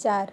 4,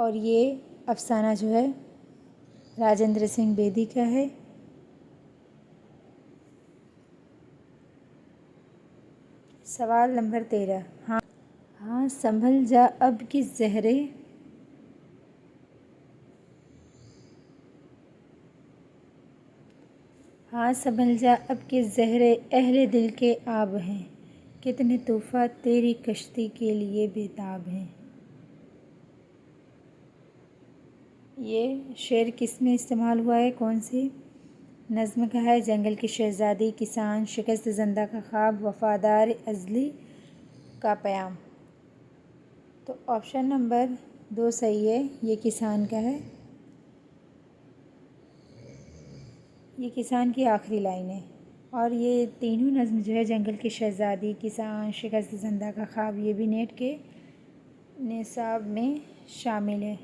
اور یہ افسانہ جو ہے راجندر سنگھ بیدی کا ہے۔ سوال نمبر 13، ہاں سنبھل جا اب کس زہرے، ہاں سنبھل جا اب کس زہرے اہل دل کے آب ہیں، کتنے طوفاں تیری کشتی کے لیے بےتاب ہیں۔ یہ شعر کس میں استعمال ہوا ہے، کون سی نظم کا ہے؟ جنگل کی شہزادی، کسان، شکست زندہ کا خواب، وفادار ازلی کا پیام۔ تو آپشن نمبر 2 صحیح ہے، یہ کسان کا ہے۔ یہ کسان کی آخری لائن ہے، اور یہ تینوں نظم جو ہے جنگل کی شہزادی، کسان، شکست زندہ کا خواب، یہ بھی نیٹ کے نصاب میں شامل ہے،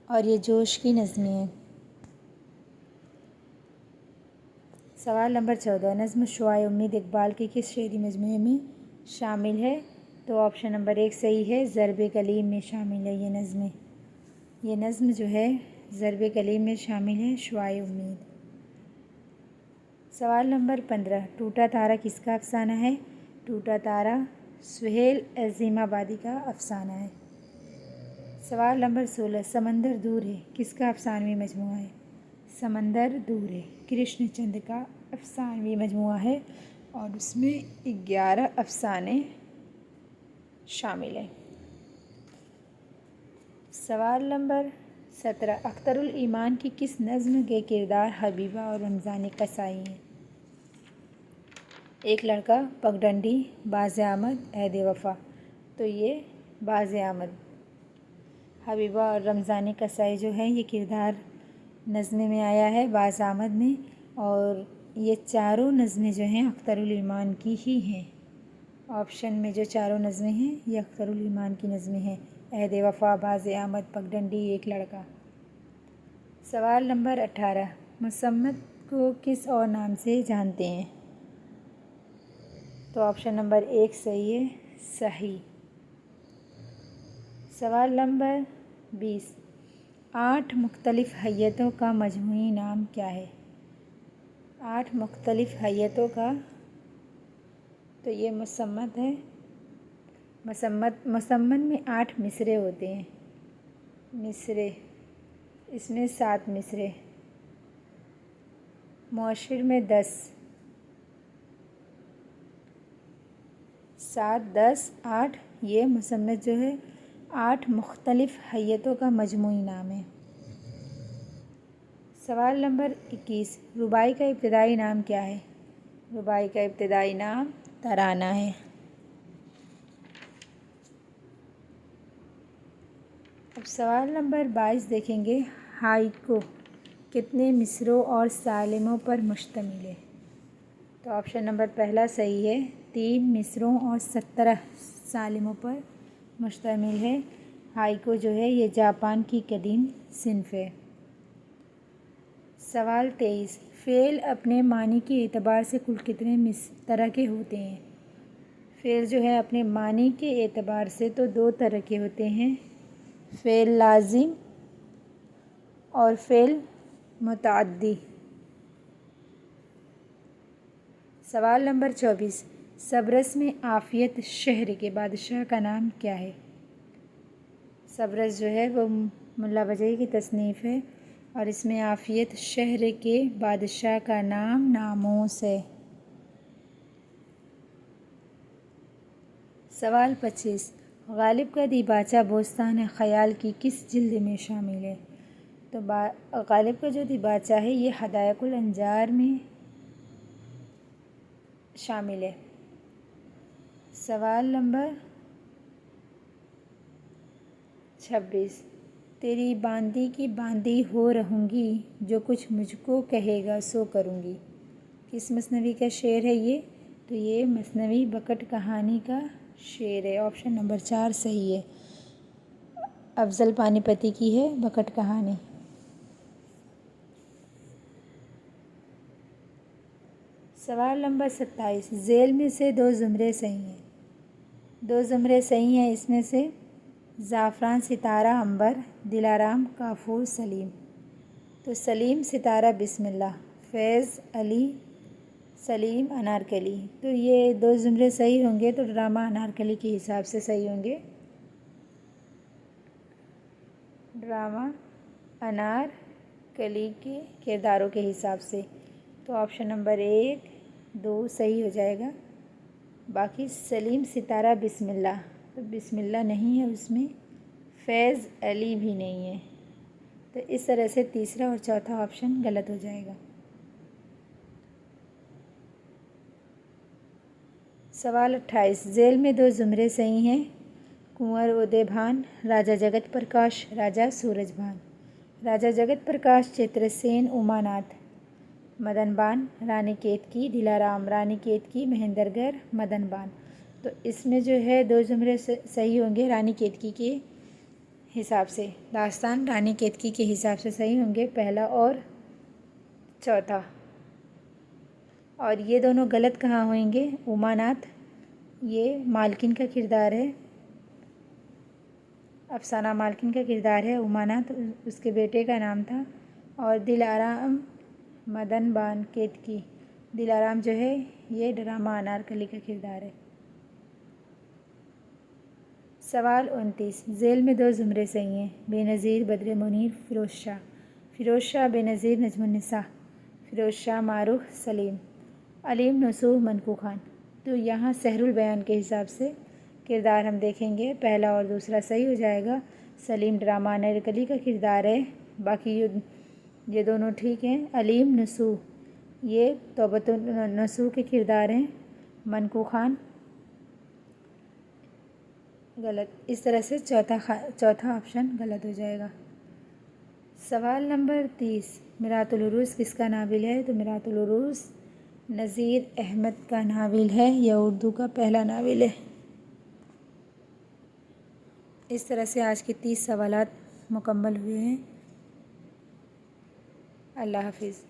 اور یہ جوش کی نظمیں ہیں۔ سوال نمبر 14، نظم شعاع امید اقبال کی کس شعری مجموعے میں شامل ہے؟ تو آپشن نمبر 1 صحیح ہے، ضرب کلیم میں شامل ہے یہ نظم جو ہے ضرب کلیم میں شامل ہے، شعاع امید۔ سوال نمبر 15، ٹوٹا تارا کس کا افسانہ ہے؟ ٹوٹا تارا سہیل عظیم آبادی کا افسانہ ہے۔ سوال نمبر 16، سمندر دور ہے کس کا افسانوی مجموعہ ہے؟ سمندر دور ہے کرشن چندر کا افسانوی مجموعہ ہے، اور اس میں 11 افسانے شامل ہیں۔ سوال نمبر 17، اختر الایمان کی کس نظم کے کردار حبیبہ اور رمضان قصائی ہیں؟ ایک لڑکا، پگڈنڈی، باز احمد، عہد وفا۔ تو یہ باز احمد، حبیبہ اور رمضان قصائی جو ہے یہ کردار نظم میں آیا ہے باز احمد میں، اور یہ چاروں نظمیں جو ہیں اختر الایمان کی ہی ہیں۔ آپشن میں جو چاروں نظمیں ہیں یہ اختر الایمان کی نظمیں ہیں، عہد وفا، باز احمد، پگڈنڈی، ایک لڑکا۔ سوال نمبر 18، مصمت کو کس اور نام سے جانتے ہیں؟ تو آپشن نمبر 1 صحیح ہے، صحیح۔ سوال نمبر 20، 8 مختلف ہیئتوں کا مجموعی نام کیا ہے؟ 8 مختلف ہیئتوں کا، تو یہ مصمت ہے۔ مصمت میں 8 مصرے ہوتے ہیں، مصرے، اس میں 7 مصرے، معاشر میں 10، 7، 10، 8، یہ مصمت جو ہے 8 مختلف ہیئتوں کا مجموعی نام ہے۔ سوال نمبر 21، رباعی کا ابتدائی نام کیا ہے؟ رباعی کا ابتدائی نام ترانہ ہے۔ اب سوال نمبر 22 دیکھیں گے، ہائکو کتنے مصرعوں اور سالموں پر مشتمل ہے؟ تو آپشن نمبر پہلا صحیح ہے، 3 مصرعوں اور 17 سالموں پر مشتمل ہے۔ ہائکو جو ہے یہ جاپان کی قدیم صنف ہے۔ سوال 23، فعل اپنے معنی کے اعتبار سے کل کتنے طرح کے ہوتے ہیں؟ فعل جو ہے اپنے معنی کے اعتبار سے تو 2 طرح کے ہوتے ہیں، فعل لازم اور فعل متعدی۔ سوال نمبر 24، سبرس میں عافیت شہر کے بادشاہ کا نام کیا ہے؟ سبرس جو ہے وہ ملا وجہی کی تصنیف ہے، اور اس میں عافیت شہر کے بادشاہ کا نام ناموس ہے۔ سوال 25، غالب کا دیباچہ بوستان خیال کی کس جلد میں شامل ہے؟ تو غالب کا جو دیباچہ ہے یہ حدائق الانجار میں شامل ہے۔ سوال نمبر 26، تیری باندی کی باندی ہو رہوں گی، جو کچھ مجھ کو کہے گا سو کروں گی، کس مثنوی کا شعر ہے یہ؟ تو یہ مثنوی بکٹ کہانی کا شعر ہے۔ آپشن نمبر 4 صحیح ہے، افضل پانی پتی کی ہے بکٹ کہانی۔ سوال نمبر 27، ذیل میں سے 2 زمرے صحیح ہیں، 2 زمرے صحیح ہیں اس میں سے، زعفران ستارہ عنبر، دلارام کافور سلیم۔ تو سلیم ستارہ بسم اللہ، فیض علی سلیم انارکلی۔ تو یہ دو زمرے صحیح ہوں گے تو ڈرامہ انارکلی کے حساب سے صحیح ہوں گے، ڈرامہ انارکلی کے کرداروں کے حساب سے۔ تو آپشن نمبر 1، 2 صحیح ہو جائے گا۔ باقی سلیم ستارہ بسم اللہ، تو بسم اللہ نہیں ہے اس میں، فیض علی بھی نہیں ہے، تو اس طرح سے تیسرا اور چوتھا آپشن غلط ہو جائے گا۔ سوال 28، ذیل میں دو زمرے صحیح ہیں، کنور ادے بھان، راجا جگت پرکاش، راجا سورج بھان۔ راجا جگت پرکاش چتر سین اماناتھ، مدن بان رانی کیتکی، دلارام رانی کیتکی، مہندر گر مدن بان۔ تو اس میں جو ہے دو زمرے صحیح ہوں گے رانی کیتکی کے حساب سے، داستان رانی کیتکی کے حساب سے صحیح ہوں گے، پہلا اور چوتھا۔ اور یہ دونوں غلط کہاں ہوئیں گے؟ اماناتھ یہ مالکن کا کردار ہے، افسانہ مالکن کا کردار ہے اماناتھ، اس کے بیٹے کا نام تھا۔ اور دلارام مدن بان کیتکی، دلارام جو ہے یہ ڈرامہ انارکلی کا کردار ہے۔ سوال 29، ذیل میں دو زمرے صحیح ہیں، بے نظیر بدر منیر فیروز شاہ، فیروز شاہ بے نظیر نجم النساء، فیروز شاہ ماروخ سلیم، علیم نصوح منقو خان۔ تو یہاں سحر البیان کے حساب سے کردار ہم دیکھیں گے، پہلا اور دوسرا صحیح ہو جائے گا، سلیم ڈرامہ انارکلی کا کردار ہے، باقی یہ دونوں ٹھیک ہیں۔ علیم نصوح یہ توبۃ النصوح کے کردار ہیں، منقو خان غلط، اس طرح سے چوتھا آپشن غلط ہو جائے گا۔ سوال نمبر 30، میرات العروس کس کا ناول ہے؟ تو میرات العروس نذیر احمد کا ناول ہے، یہ اردو کا پہلا ناول ہے۔ اس طرح سے آج کے 30 سوالات مکمل ہوئے ہیں۔ اللہ حافظ۔